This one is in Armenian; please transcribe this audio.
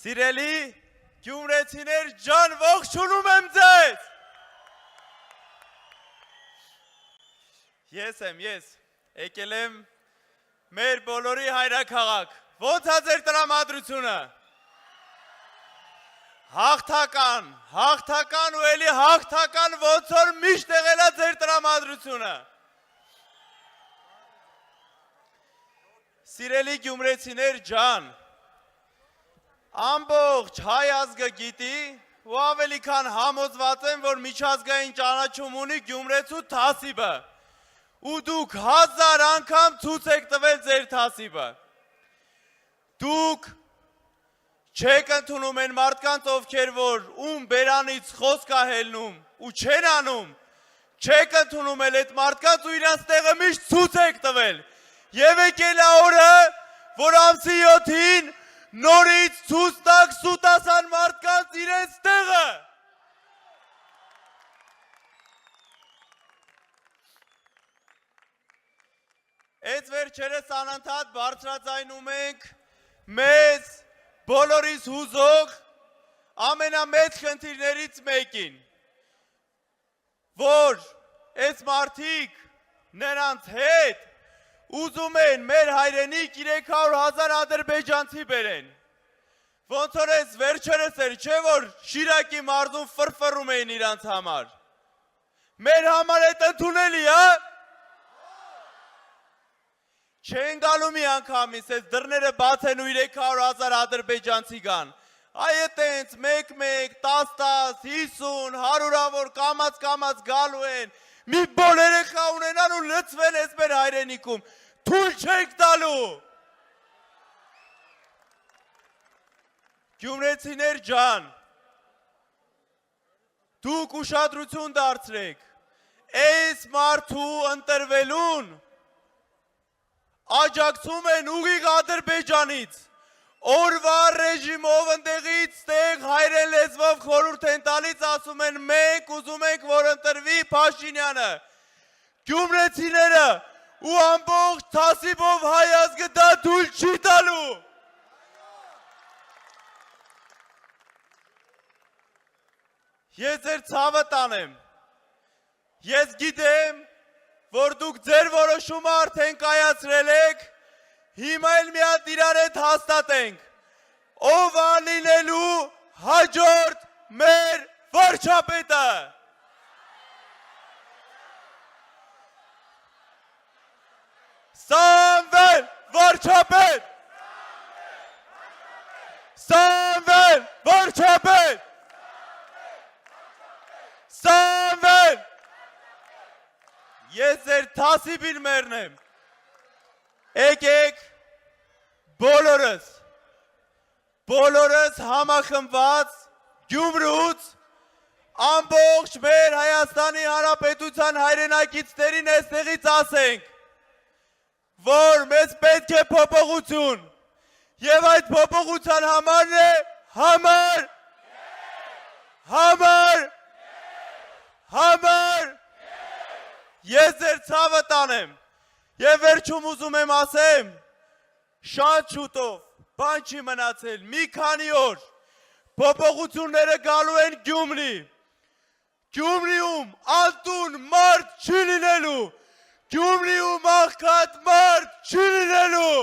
Սիրելի գյումրեցիներ ջան, ողջունում եմ ձեզ։ Ես եկել եմ մեր բոլորի հայրաքաղաք։ Ո՞նց է ձեր տրամադրությունը։ Հաղթական ու էլի հաղթական, ոնց որ միշտ եղել է ձեր տրամադրությունը։ Սիրելի գյումրեցիներ ջան, ամբողջ հայ ազգը գիտի ու ավելի քան համոզված եմ, որ միջազգային ճանաչում ունի Գյումրեցու թասիբը։ Ու դուք 1000 անգամ ցույց եք տվել ձեր թասիբը։ Դուք չեք ընդունում այն մարդկանց, ովքեր որ ում բերանից խոսք է հելնում ու չեն անում, չեք ընդունում էլ այդ մարդկանց ու իրանց տեղը միշտ ցույց եք տվել։ Եվ եկել է օրը, որ ամսի 7-ին նորից ցույց տաք սուտասան մարդկանց իրենց տեղը։ Այդ վերջերս անընդհատ բարձրաձայնում ենք մեզ բոլորիս հուզող ամենամեծ խնդիրներից մեկին, որ այս մարդիկ նրանց հետ ուզում են մեր հայրենիք 300,000 ադրբեջանցի բերեն։ Ոնց որ այս վերջերս էր, չէ որ Շիրակի մարզում ֆրֆռում էին իրանց համար։ Մեր համար այդ ընդունելի է։ Չեն գալու մի անգամից, այս դռները բաց են ու 300,000 ադրբեջանցի գան։ Այդ տենց 1-1, 10-10, 50, 100-ավոր կամած գալու են։ Մի բոլ երեխա ունենան ու լծվեն այս մեր հայրենիքում։ Թույլ չենք տալու։ Գյումրեցիներ ջան, դուք ուշադրություն դարձրեք։ Այս մարդու ընտրվելուն աջակցում են ուղիղ Ադրբեջանից։ Օրվա ռեժիմով ընդեղից տեղ հայրեն լեզվով խորհուրդ են տալիս, ասում են մենք ուզում ենք, որ ընտրվի Փաշինյանը։ Գյումրեցիները ու ամբողջ թասիբով հայ ազգը դա թույլ չի տալու։ Ես ձեր ցավը տանեմ։ Ես գիտեմ, որ դուք ձեր որոշումը արդեն կայացրել եք, հիմա էլ մի հատ իրար հետ հաստատենք, ով է լինելու հաջորդ մեր վարչապետը։ Սամվել վարչապետ։ Սամվել վարչապետ։ Սամվել։ Ես ձեր թասիբին մերնեմ։ Եկեք բոլորս համախմբված Գյումրուց ամբողջ մեր Հայաստանի Հանրապետության հայրենակիցներին այստեղից ասենք, որ մեզ պետք է փոփոխություն եւ այդ փոփոխության համարն է համար ես ձեր ցավը տանեմ եւ վերջում ուզում եմ ասեմ, շատ շուտով բան չի մնացել, մի քանի օր փոփոխությունները գալու են Գյումրի։ Գյումրիում անտուն մարդ չի լինելու, Գյումրիում աղքատ մարդ չի լինելու։